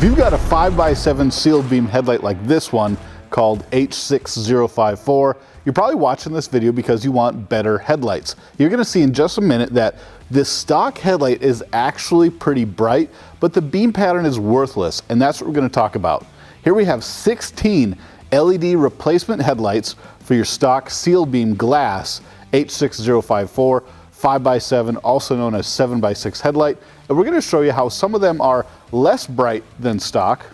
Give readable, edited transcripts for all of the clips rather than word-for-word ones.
If you've got a 5x7 sealed beam headlight like this one called H6054, you're probably watching this video because you want better headlights. You're gonna see in just a minute that this stock headlight is actually pretty bright, but the beam pattern is worthless, and that's what we're gonna talk about. Here we have 16 LED replacement headlights for your stock sealed beam glass H6054 5x7, also known as 7x6 headlight. And we're gonna show you how some of them are less bright than stock,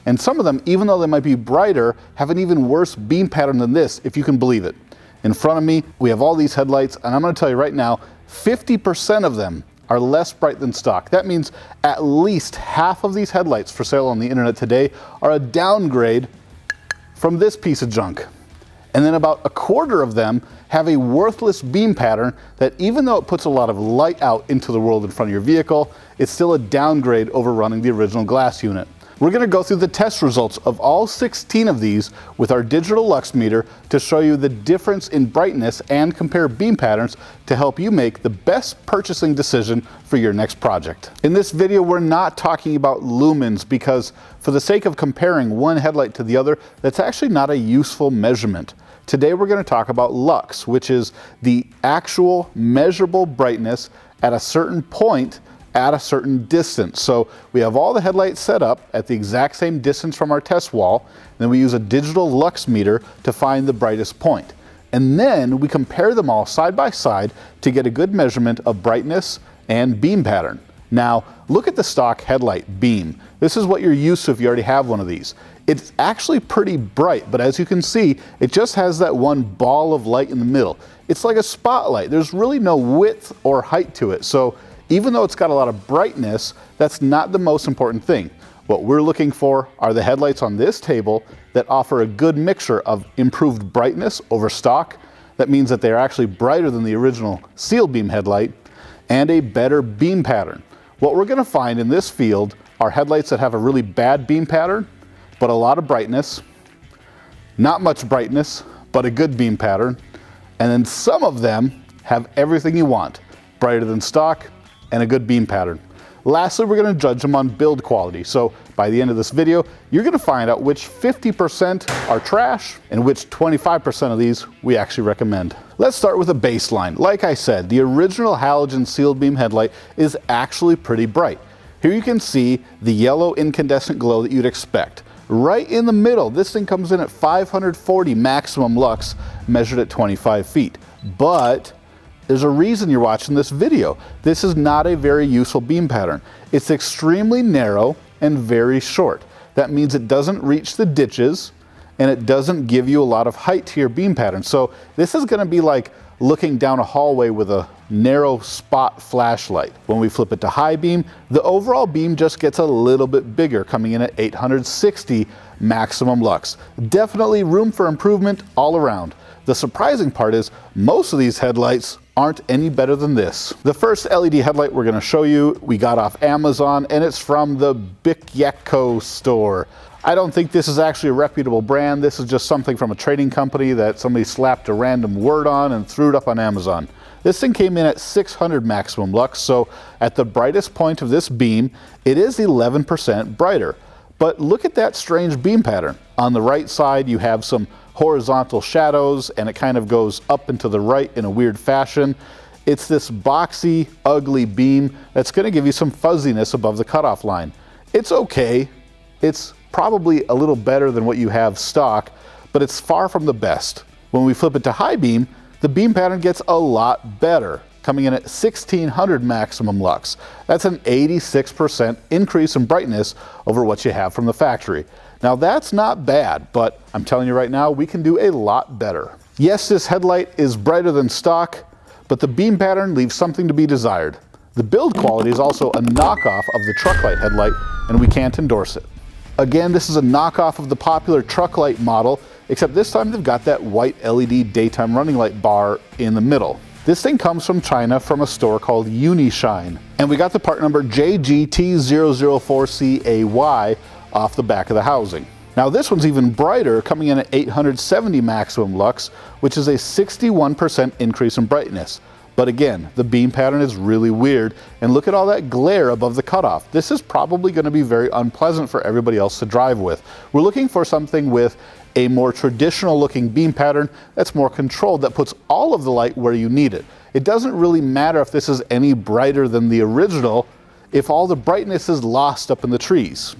and some of them, even though they might be brighter, have an even worse beam pattern than this, if you can believe it. In front of me, we have all these headlights, and I'm gonna tell you right now, 50% of them are less bright than stock. That means at least half of these headlights for sale on the internet today are a downgrade from this piece of junk. And then about a quarter of them have a worthless beam pattern that, even though it puts a lot of light out into the world in front of your vehicle, it's still a downgrade over running the original glass unit. We're gonna go through the test results of all 16 of these with our digital lux meter to show you the difference in brightness and compare beam patterns to help you make the best purchasing decision for your next project. In this video, we're not talking about lumens because, for the sake of comparing one headlight to the other, that's actually not a useful measurement. Today we're going to talk about lux, which is the actual measurable brightness at a certain point at a certain distance. So we have all the headlights set up at the exact same distance from our test wall, and then we use a digital lux meter to find the brightest point. And then we compare them all side by side to get a good measurement of brightness and beam pattern. Now, look at the stock headlight beam. This is what you're used to if you already have one of these. It's actually pretty bright, but as you can see, it just has that one ball of light in the middle. It's like a spotlight. There's really no width or height to it. So even though it's got a lot of brightness, that's not the most important thing. What we're looking for are the headlights on this table that offer a good mixture of improved brightness over stock. That means that they're actually brighter than the original sealed beam headlight, and a better beam pattern. What we're gonna find in this field are headlights that have a really bad beam pattern, but a lot of brightness, not much brightness, but a good beam pattern, and then some of them have everything you want, brighter than stock and a good beam pattern. Lastly, we're gonna judge them on build quality. So by the end of this video, you're gonna find out which 50% are trash and which 25% of these we actually recommend. Let's start with a baseline. Like I said, the original halogen sealed beam headlight is actually pretty bright. Here you can see the yellow incandescent glow that you'd expect. Right in the middle, this thing comes in at 540 maximum lux, measured at 25 feet. But there's a reason you're watching this video. This is not a very useful beam pattern. It's extremely narrow and very short. That means it doesn't reach the ditches, and it doesn't give you a lot of height to your beam pattern. So this is gonna be like looking down a hallway with a narrow spot flashlight. When we flip it to high beam, the overall beam just gets a little bit bigger, coming in at 860 maximum lux. Definitely room for improvement all around. The surprising part is most of these headlights aren't any better than this. The first LED headlight we're gonna show you, we got off Amazon, and it's from the Bicyaco store. I don't think this is actually a reputable brand. This is just something from a trading company that somebody slapped a random word on and threw it up on Amazon. This thing came in at 600 maximum lux, so at the brightest point of this beam, it is 11% brighter. But look at that strange beam pattern. On the right side, you have some horizontal shadows, and it kind of goes up and to the right in a weird fashion. It's this boxy, ugly beam that's gonna give you some fuzziness above the cutoff line. It's okay. It's probably a little better than what you have stock, but it's far from the best. When we flip it to high beam, the beam pattern gets a lot better, coming in at 1600 maximum lux. That's an 86% increase in brightness over what you have from the factory. Now that's not bad, but I'm telling you right now, we can do a lot better. Yes, this headlight is brighter than stock, but the beam pattern leaves something to be desired. The build quality is also a knockoff of the Trucklite headlight, and we can't endorse it. Again, this is a knockoff of the popular Trucklite model, except this time they've got that white LED daytime running light bar in the middle. This thing comes from China from a store called Uni-Shine, and we got the part number JGT004CAY off the back of the housing. Now this one's even brighter, coming in at 870 maximum lux, which is a 61% increase in brightness. But again, the beam pattern is really weird, and look at all that glare above the cutoff. This is probably going to be very unpleasant for everybody else to drive with. We're looking for something with a more traditional looking beam pattern that's more controlled, that puts all of the light where you need it. It doesn't really matter if this is any brighter than the original if all the brightness is lost up in the trees.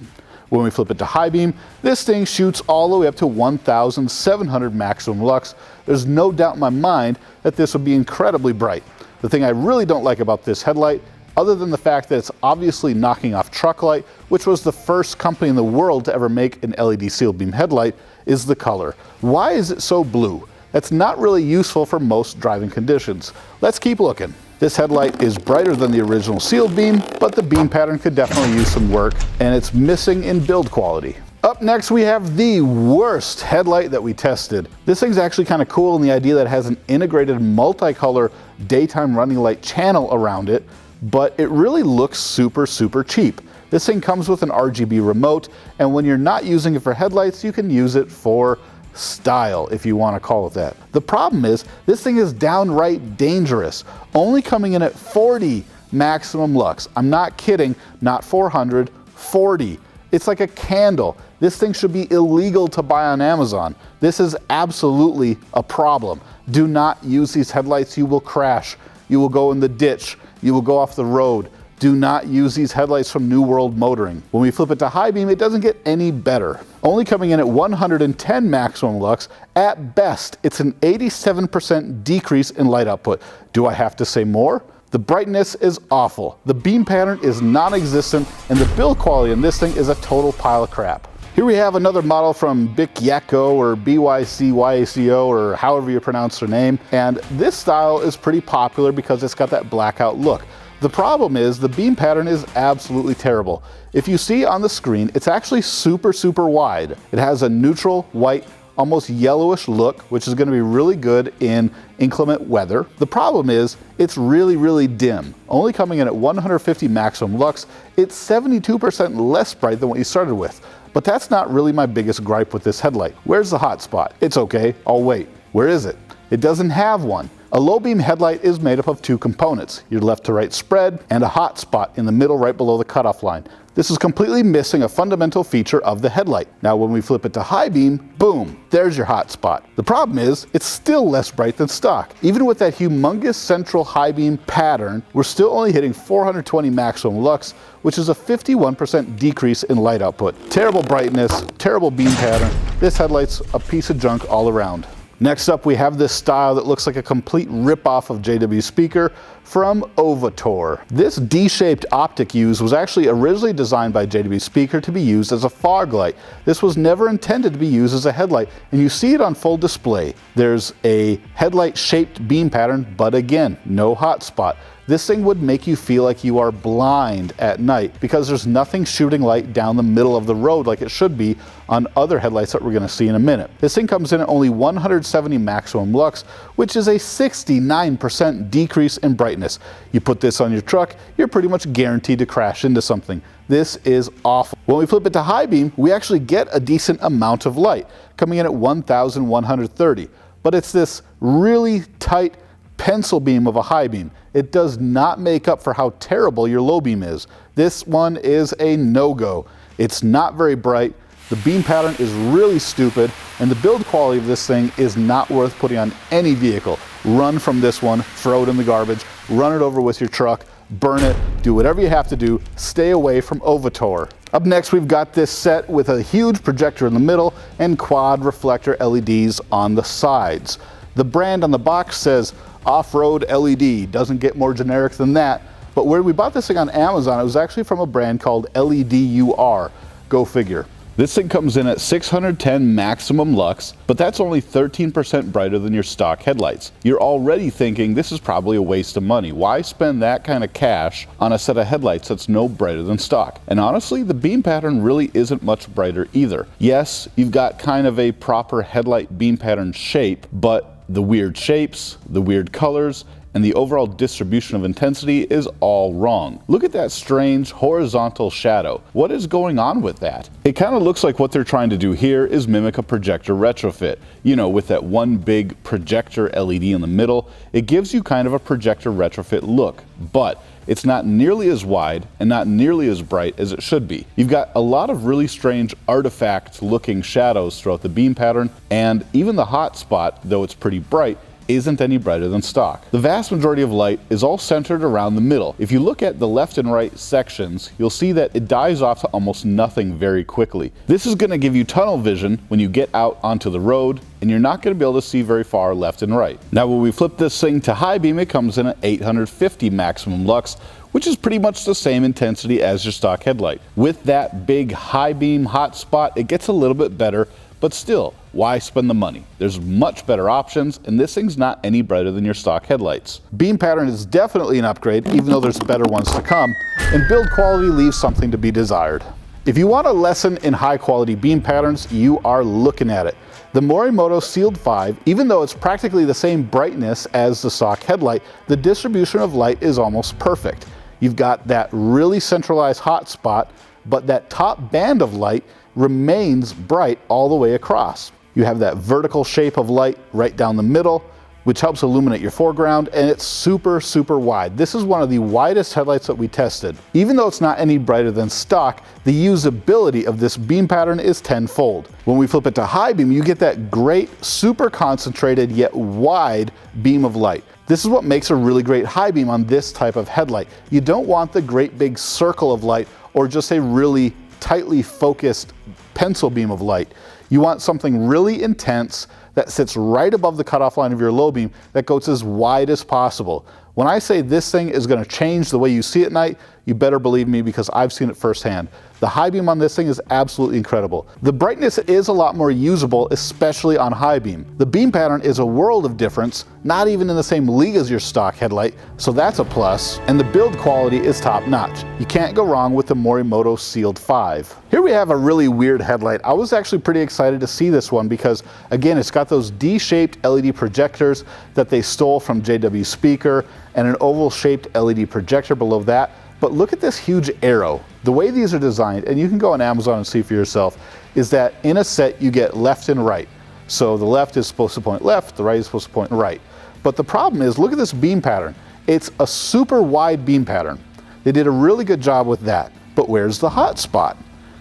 When we flip it to high beam, this thing shoots all the way up to 1,700 maximum lux. There's no doubt in my mind that this would be incredibly bright. The thing I really don't like about this headlight, other than the fact that it's obviously knocking off Trucklite, which was the first company in the world to ever make an LED sealed beam headlight, is the color. Why is it so blue? That's not really useful for most driving conditions. Let's keep looking. This headlight is brighter than the original sealed beam, but the beam pattern could definitely use some work, and it's missing in build quality. Up next, we have the worst headlight that we tested. This thing's actually kind of cool in the idea that it has an integrated multicolor daytime running light channel around it, but it really looks super cheap. This thing comes with an RGB remote, and when you're not using it for headlights, you can use it for style, if you want to call it that. The problem is, this thing is downright dangerous, only coming in at 40 maximum lux. I'm not kidding, not 400, 40. It's like a candle. This thing should be illegal to buy on Amazon. This is absolutely a problem. Do not use these headlights. You will crash. You will go in the ditch. You will go off the road. Do not use these headlights from New World Motoring. When we flip it to high beam, it doesn't get any better. Only coming in at 110 maximum lux. At best, it's an 87% decrease in light output. Do I have to say more? The brightness is awful. The beam pattern is non-existent, and the build quality in this thing is a total pile of crap. Here we have another model from Bicyaco or BYCYACO or however you pronounce their name, and this style is pretty popular because it's got that blackout look. The problem is the beam pattern is absolutely terrible. If you see on the screen, it's actually super wide. It has a neutral, white, almost yellowish look, which is going to be really good in inclement weather. The problem is it's really dim. Only coming in at 150 maximum lux, it's 72% less bright than what you started with. But that's not really my biggest gripe with this headlight. Where's the hot spot? It's okay, I'll wait. Where is it? It doesn't have one. A low beam headlight is made up of two components, your left to right spread and a hot spot in the middle right below the cutoff line. This is completely missing a fundamental feature of the headlight. Now when we flip it to high beam, boom, there's your hot spot. The problem is it's still less bright than stock. Even with that humongous central high beam pattern, we're still only hitting 420 maximum lux, which is a 51% decrease in light output. Terrible brightness, terrible beam pattern. This headlight's a piece of junk all around. Next up, we have this style that looks like a complete rip-off of JW Speaker from Ovator. This D-shaped optic use was actually originally designed by JW Speaker to be used as a fog light. This was never intended to be used as a headlight, and you see it on full display. There's a headlight-shaped beam pattern, but again, no hot spot. This thing would make you feel like you are blind at night because there's nothing shooting light down the middle of the road like it should be on other headlights that we're going to see in a minute. This thing comes in at only 170 maximum lux, which is a 69% decrease in brightness. You put this on your truck, you're pretty much guaranteed to crash into something. This is awful. When we flip it to high beam, we actually get a decent amount of light, coming in at 1,130. But it's this really tight pencil beam of a high beam. It does not make up for how terrible your low beam is. This one is a no-go. It's not very bright, the beam pattern is really stupid, and the build quality of this thing is not worth putting on any vehicle. Run from this one, throw it in the garbage, run it over with your truck, burn it, do whatever you have to do, stay away from Ovator. Up next, we've got this set with a huge projector in the middle and quad reflector LEDs on the sides. The brand on the box says OffRoad LED, doesn't get more generic than that, but where we bought this thing on Amazon, it was actually from a brand called LEDUR, go figure. This thing comes in at 610 maximum lux, but that's only 13% brighter than your stock headlights. You're already thinking this is probably a waste of money. Why spend that kind of cash on a set of headlights that's no brighter than stock? And honestly, the beam pattern really isn't much brighter either. Yes, you've got kind of a proper headlight beam pattern shape, but the weird shapes, the weird colors, and the overall distribution of intensity is all wrong. Look at that strange horizontal shadow. What is going on with that? It kind of looks like what they're trying to do here is mimic a projector retrofit. You know, with that one big projector LED in the middle, it gives you kind of a projector retrofit look, but it's not nearly as wide and not nearly as bright as it should be. You've got a lot of really strange artifact looking shadows throughout the beam pattern, and even the hot spot, though it's pretty bright, isn't any brighter than stock. The vast majority of light is all centered around the middle. If you look at the left and right sections, you'll see that it dies off to almost nothing very quickly. This is going to give you tunnel vision when you get out onto the road, and you're not going to be able to see very far left and right. Now when we flip this thing to high beam, it comes in at 850 maximum lux, which is pretty much the same intensity as your stock headlight. With that big high beam hot spot, it gets a little bit better, but still, why spend the money? There's much better options, and this thing's not any brighter than your stock headlights. Beam pattern is definitely an upgrade, even though there's better ones to come, and build quality leaves something to be desired. If you want a lesson in high quality beam patterns, you are looking at it. The Morimoto Sealed 5, even though it's practically the same brightness as the stock headlight, the distribution of light is almost perfect. You've got that really centralized hot spot, but that top band of light remains bright all the way across. You have that vertical shape of light right down the middle, which helps illuminate your foreground, and it's super, super wide. This is one of the widest headlights that we tested. Even though it's not any brighter than stock, the usability of this beam pattern is tenfold. When we flip it to high beam, you get that great, super concentrated yet wide beam of light. This is what makes a really great high beam on this type of headlight. You don't want the great big circle of light or just a really tightly focused pencil beam of light. You want something really intense that sits right above the cutoff line of your low beam that goes as wide as possible. When I say this thing is going to change the way you see at night, you better believe me because I've seen it firsthand. The high beam on this thing is absolutely incredible. The brightness is a lot more usable, especially on high beam. The beam pattern is a world of difference, not even in the same league as your stock headlight, so that's a plus. And the build quality is top notch. You can't go wrong with the Morimoto Sealed 5. Here we have a really weird headlight. I was actually pretty excited to see this one because, again, it's got those D-shaped LED projectors that they stole from JW Speaker and an oval-shaped LED projector below that. But look at this huge arrow. The way these are designed, and you can go on Amazon and see for yourself, is that in a set you get left and right. So the left is supposed to point left, the right is supposed to point right. But the problem is, look at this beam pattern. It's a super wide beam pattern. They did a really good job with that. But where's the hot spot?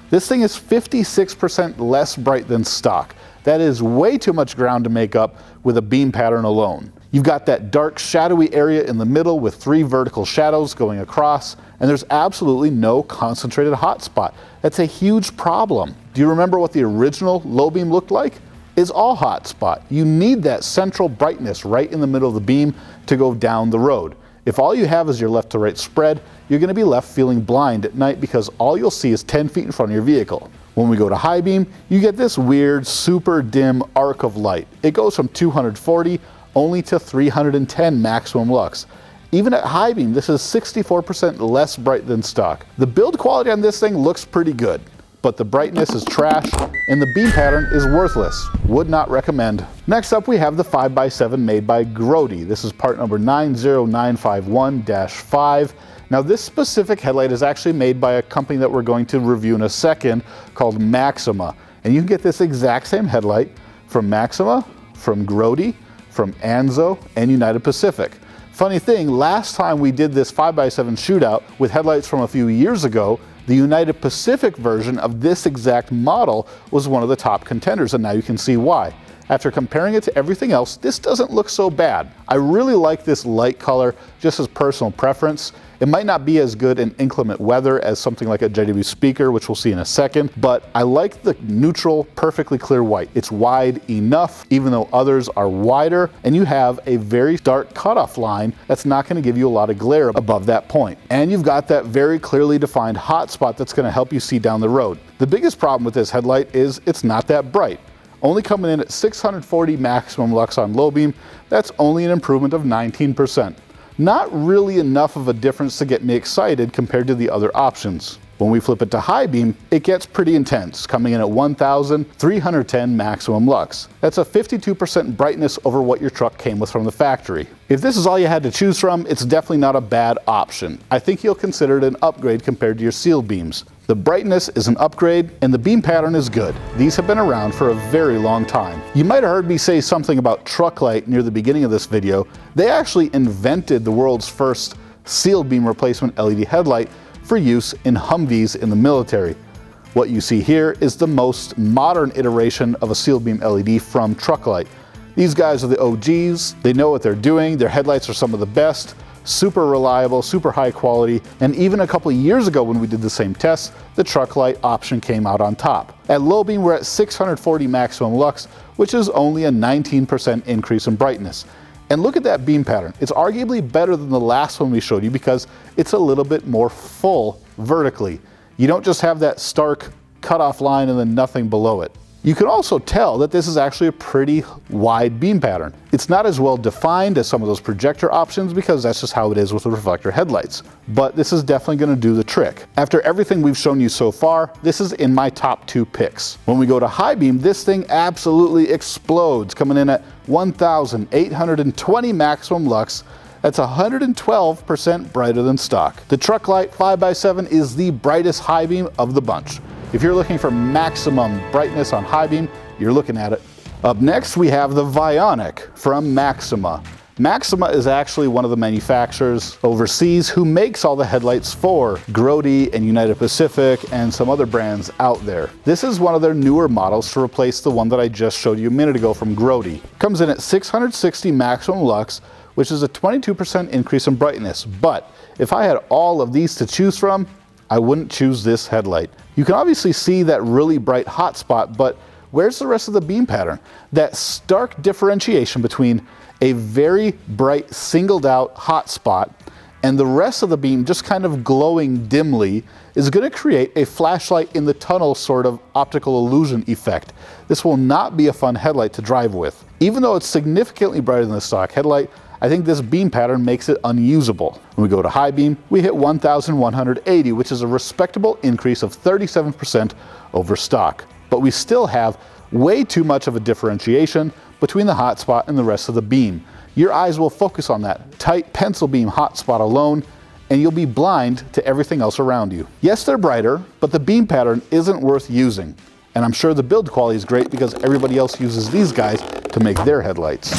This thing is 56% less bright than stock. That is way too much ground to make up with a beam pattern alone. You've got that dark shadowy area in the middle with 3 vertical shadows going across, and there's absolutely no concentrated hot spot. That's a huge problem. Do you remember what the original low beam looked like? It's all hot spot. You need that central brightness right in the middle of the beam to go down the road. If all you have is your left to right spread, you're going to be left feeling blind at night because all you'll see is 10 feet in front of your vehicle. When we go to high beam, you get this weird, super dim arc of light. It goes from 240 only to 310 maximum lux. Even at high beam, this is 64% less bright than stock. The build quality on this thing looks pretty good, but the brightness is trash and the beam pattern is worthless. Would not recommend. Next up, we have the 5x7 made by Grody. This is part number 90951-5. Now this specific headlight is actually made by a company that we're going to review in a second called Maxima. And you can get this exact same headlight from Maxima, from Grody, from Anzo, and United Pacific. Funny thing, last time we did this 5x7 shootout with headlights from a few years ago, the United Pacific version of this exact model was one of the top contenders, and now you can see why. After comparing it to everything else, this doesn't look so bad. I really like this light color, just as personal preference. It might not be as good in inclement weather as something like a JW Speaker, which we'll see in a second, but I like the neutral, perfectly clear white. It's wide enough, even though others are wider, and you have a very dark cutoff line that's not going to give you a lot of glare above that point. And you've got that very clearly defined hot spot that's going to help you see down the road. The biggest problem with this headlight is it's not that bright. Only coming in at 640 maximum lux on low beam, that's only an improvement of 19%. Not really enough of a difference to get me excited compared to the other options. When we flip it to high beam, it gets pretty intense, coming in at 1,310 maximum lux. That's a 52% brightness over what your truck came with from the factory. If this is all you had to choose from, it's definitely not a bad option. I think you'll consider it an upgrade compared to your sealed beams. The brightness is an upgrade, and the beam pattern is good. These have been around for a very long time. You might have heard me say something about Trucklite near the beginning of this video. They actually invented the world's first sealed beam replacement LED headlight for use in Humvees in the military. What you see here is the most modern iteration of a sealed beam LED from Trucklite. These guys are the OGs, they know what they're doing, their headlights are some of the best, super reliable, super high quality, and even a couple of years ago when we did the same test, the Trucklite option came out on top. At low beam, we're at 640 maximum lux, which is only a 19% increase in brightness. And look at that beam pattern. It's arguably better than the last one we showed you because it's a little bit more full vertically. You don't just have that stark cutoff line and then nothing below it. You can also tell that this is actually a pretty wide beam pattern. It's not as well defined as some of those projector options because that's just how it is with the reflector headlights. But this is definitely going to do the trick. After everything we've shown you so far, this is in my top 2 picks. When we go to high beam, this thing absolutely explodes, coming in at 1,820 maximum lux. That's 112% brighter than stock. The Trucklite 5x7 is the brightest high beam of the bunch. If you're looking for maximum brightness on high beam, you're looking at it. Up next, we have the Vionic from Maxima. Maxima is actually one of the manufacturers overseas who makes all the headlights for Grody and United Pacific and some other brands out there. This is one of their newer models to replace the one that I just showed you a minute ago from Grody. Comes in at 660 maximum lux, which is a 22% increase in brightness. But if I had all of these to choose from, I wouldn't choose this headlight. You can obviously see that really bright hot spot, but where's the rest of the beam pattern? That stark differentiation between a very bright singled out hot spot and the rest of the beam just kind of glowing dimly is going to create a flashlight in the tunnel sort of optical illusion effect. This will not be a fun headlight to drive with. Even though it's significantly brighter than the stock headlight, I think this beam pattern makes it unusable. When we go to high beam, we hit 1,180, which is a respectable increase of 37% over stock. But we still have way too much of a differentiation between the hot spot and the rest of the beam. Your eyes will focus on that tight pencil beam hot spot alone, and you'll be blind to everything else around you. Yes, they're brighter, but the beam pattern isn't worth using. And I'm sure the build quality is great because everybody else uses these guys to make their headlights.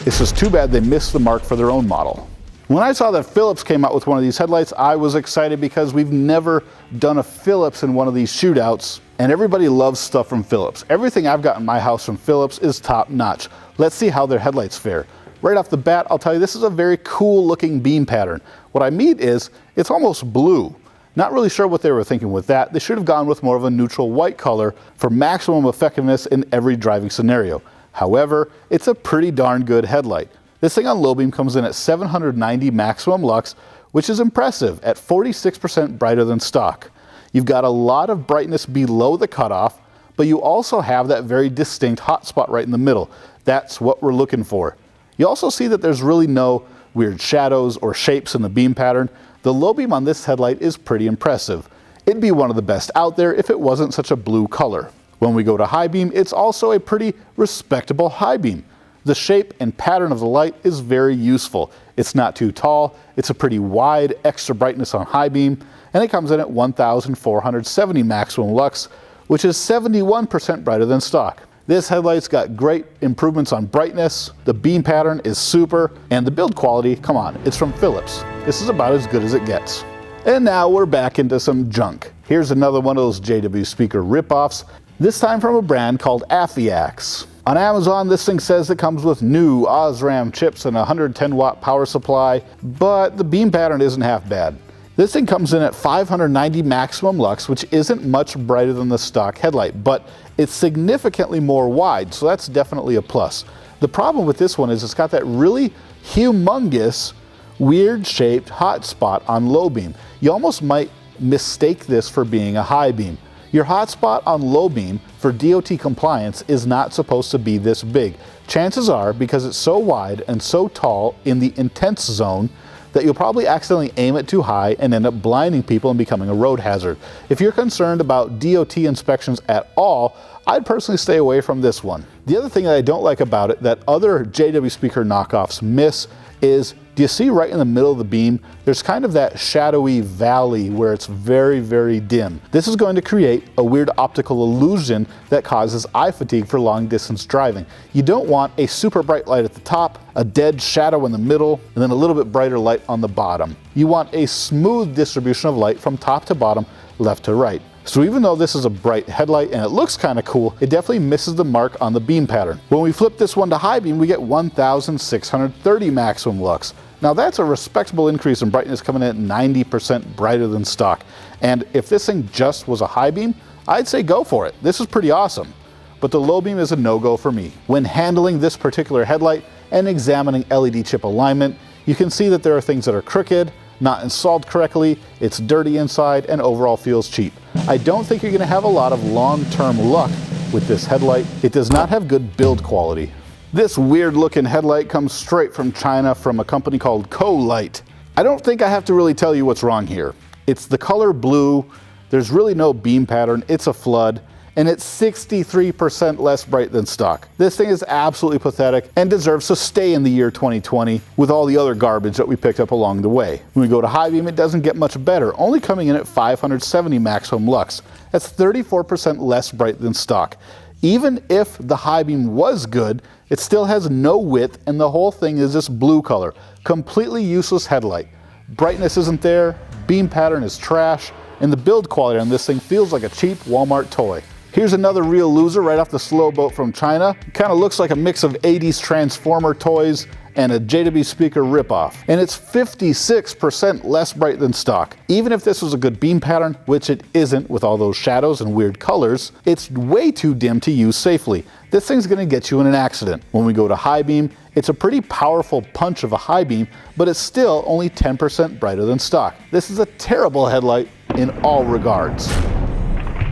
It's just too bad they missed the mark for their own model. When I saw that Philips came out with one of these headlights, I was excited because we've never done a Philips in one of these shootouts, and everybody loves stuff from Philips. Everything I've got in my house from Philips is top notch. Let's see how their headlights fare. Right off the bat, I'll tell you this is a very cool looking beam pattern. What I mean is, it's almost blue. Not really sure what they were thinking with that. They should have gone with more of a neutral white color for maximum effectiveness in every driving scenario. However, it's a pretty darn good headlight. This thing on low beam comes in at 790 maximum lux, which is impressive at 46% brighter than stock. You've got a lot of brightness below the cutoff, but you also have that very distinct hot spot right in the middle. That's what we're looking for. You also see that there's really no weird shadows or shapes in the beam pattern. The low beam on this headlight is pretty impressive. It'd be one of the best out there if it wasn't such a blue color. When we go to high beam, it's also a pretty respectable high beam. The shape and pattern of the light is very useful. It's not too tall, it's a pretty wide extra brightness on high beam, and it comes in at 1,470 maximum lux, which is 71% brighter than stock. This headlight's got great improvements on brightness, the beam pattern is super, and the build quality, come on, it's from Philips. This is about as good as it gets. And now we're back into some junk. Here's another one of those JW speaker ripoffs, this time from a brand called affiax. On Amazon, this thing says it comes with new Osram chips and a 110 watt power supply, but the beam pattern isn't half bad. This thing comes in at 590 maximum lux, which isn't much brighter than the stock headlight, but it's significantly more wide, so that's definitely a plus. The problem with this one is it's got that really humongous, weird shaped hot spot on low beam. You almost might mistake this for being a high beam. Your hotspot on low beam for DOT compliance is not supposed to be this big. Chances are, because it's so wide and so tall in the intense zone, that you'll probably accidentally aim it too high and end up blinding people and becoming a road hazard. If you're concerned about DOT inspections at all, I'd personally stay away from this one. The other thing that I don't like about it that other JW speaker knockoffs miss is, do you see right in the middle of the beam, there's kind of that shadowy valley where it's very, very dim. This is going to create a weird optical illusion that causes eye fatigue for long distance driving. You don't want a super bright light at the top, a dead shadow in the middle, and then a little bit brighter light on the bottom. You want a smooth distribution of light from top to bottom, left to right. So even though this is a bright headlight and it looks kind of cool, it definitely misses the mark on the beam pattern. When we flip this one to high beam, we get 1630 maximum lux. Now that's a respectable increase in brightness, coming in at 90% brighter than stock. And if this thing just was a high beam, I'd say go for it. This is pretty awesome. But the low beam is a no-go for me. When handling this particular headlight and examining LED chip alignment, you can see that there are things that are crooked, not installed correctly, it's dirty inside, and overall feels cheap. I don't think you're going to have a lot of long-term luck with this headlight. It does not have good build quality. This weird looking headlight comes straight from China from a company called Colight. I don't think I have to really tell you what's wrong here. It's the color blue, there's really no beam pattern, it's a flood, and it's 63% less bright than stock. This thing is absolutely pathetic and deserves to stay in the year 2020 with all the other garbage that we picked up along the way. When we go to high beam, it doesn't get much better, only coming in at 570 maximum lux. That's 34% less bright than stock. Even if the high beam was good, it still has no width and the whole thing is this blue color. Completely useless headlight. Brightness isn't there, beam pattern is trash, and the build quality on this thing feels like a cheap Walmart toy. Here's another real loser right off the slowboat from China. It kind of looks like a mix of 80s Transformer toys and a JW speaker ripoff. And it's 56% less bright than stock. Even if this was a good beam pattern, which it isn't with all those shadows and weird colors, it's way too dim to use safely. This thing's gonna get you in an accident. When we go to high beam, it's a pretty powerful punch of a high beam, but it's still only 10% brighter than stock. This is a terrible headlight in all regards.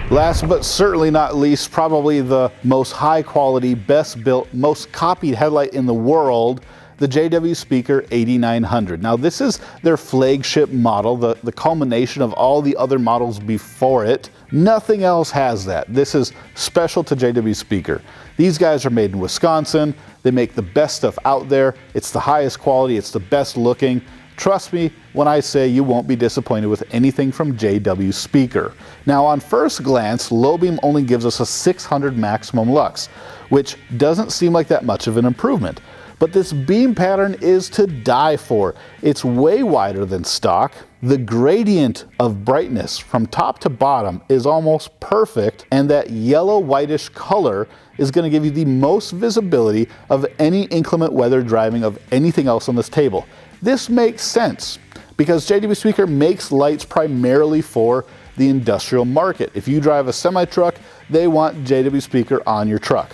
Last but certainly not least, probably the most high quality, best built, most copied headlight in the world, the JW Speaker 8900. Now this is their flagship model, the culmination of all the other models before it. Nothing else has that. This is special to JW Speaker. These guys are made in Wisconsin. They make the best stuff out there. It's the highest quality, it's the best looking. Trust me when I say you won't be disappointed with anything from JW Speaker. Now on first glance, low beam only gives us a 600 maximum lux, which doesn't seem like that much of an improvement. But this beam pattern is to die for. It's way wider than stock. The gradient of brightness from top to bottom is almost perfect, and that yellow whitish color is going to give you the most visibility of any inclement weather driving of anything else on this table. This makes sense because JW Speaker makes lights primarily for the industrial market. If you drive a semi-truck, they want JW Speaker on your truck.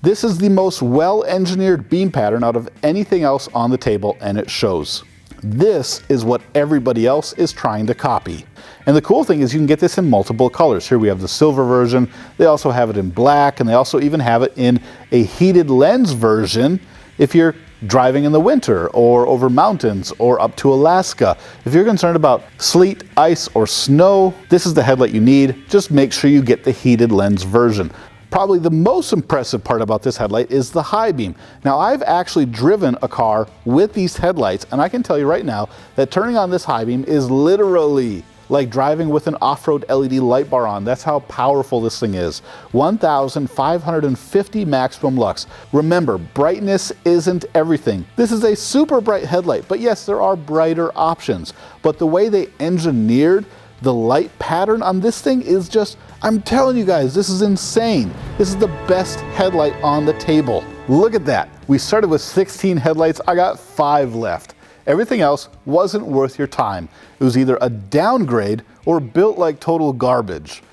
This is the most well-engineered beam pattern out of anything else on the table, and it shows. This is what everybody else is trying to copy. And the cool thing is you can get this in multiple colors. Here we have the silver version, they also have it in black, and they also even have it in a heated lens version if you're driving in the winter or over mountains or up to Alaska. If you're concerned about sleet, ice, or snow, this is the headlight you need. Just make sure you get the heated lens version. Probably the most impressive part about this headlight is the high beam. Now I've actually driven a car with these headlights, and I can tell you right now that turning on this high beam is literally like driving with an off-road LED light bar on. That's how powerful this thing is. 1550 maximum lux. Remember, brightness isn't everything. This is a super bright headlight, but yes, there are brighter options. But the way they engineered the light pattern on this thing is just, I'm telling you guys, this is insane. This is the best headlight on the table. Look at that. We started with 16 headlights, I got 5 left. Everything else wasn't worth your time. It was either a downgrade or built like total garbage.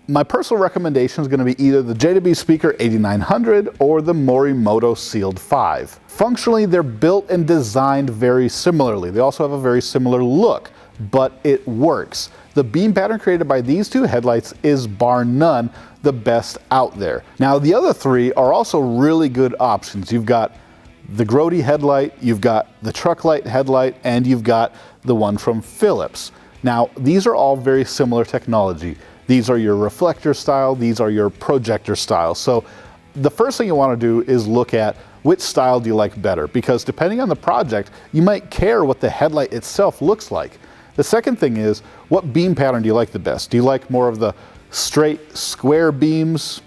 My personal recommendation is going to be either the JW Speaker 8900 or the Morimoto Sealed 5. Functionally, they're built and designed very similarly. They also have a very similar look, but it works. The beam pattern created by these two headlights is bar none the best out there. Now the other three are also really good options. You've got the Grody headlight, you've got the Trucklite headlight, and you've got the one from Philips. Now, these are all very similar technology. These are your reflector style, these are your projector style. So the first thing you want to do is look at which style do you like better, because depending on the project, you might care what the headlight itself looks like. The second thing is, what beam pattern do you like the best? Do you like more of the straight square beams,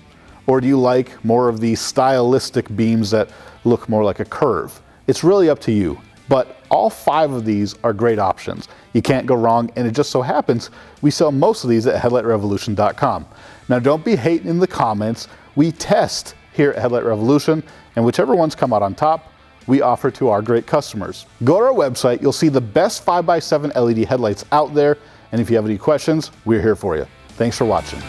or do you like more of the stylistic beams that look more like a curve? It's really up to you, but all 5 of these are great options. You can't go wrong, and it just so happens we sell most of these at headlightrevolution.com. Now, don't be hating in the comments. We test here at Headlight Revolution, and whichever ones come out on top, we offer to our great customers. Go to our website, you'll see the best 5x7 LED headlights out there, and if you have any questions, we're here for you. Thanks for watching.